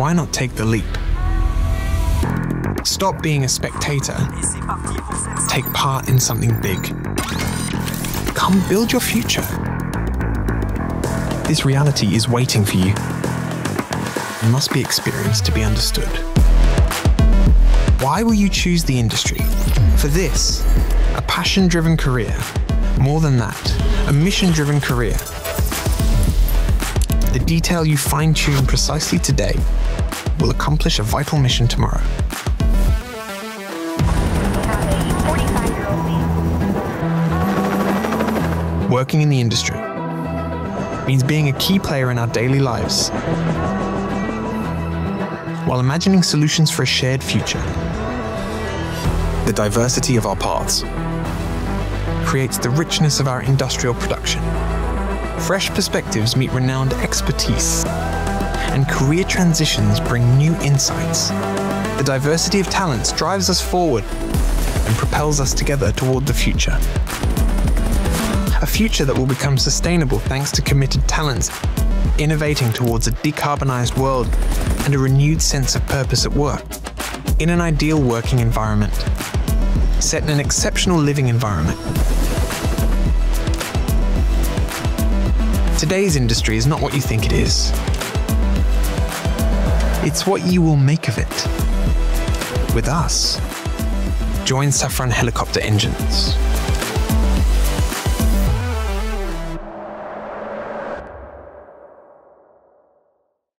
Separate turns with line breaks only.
why not take the leap? Stop being a spectator. Take part in something big. Come build your future. This reality is waiting for you. It must be experienced to be understood. Why will you choose the industry? For this, a passion-driven career. More than that, a mission-driven career. The detail you fine-tune precisely today will accomplish a vital mission tomorrow. Working in the industry means being a key player in our daily lives, while imagining solutions for a shared future. The diversity of our paths creates the richness of our industrial production. Fresh perspectives meet renowned expertise, and career transitions bring new insights. The diversity of talents drives us forward and propels us together toward the future. A future that will become sustainable thanks to committed talents, innovating towards a decarbonized world and a renewed sense of purpose at work. In an ideal working environment, set in an exceptional living environment. Today's industry is not what you think it is. It's what you will make of it. With us, join Safran Helicopter Engines.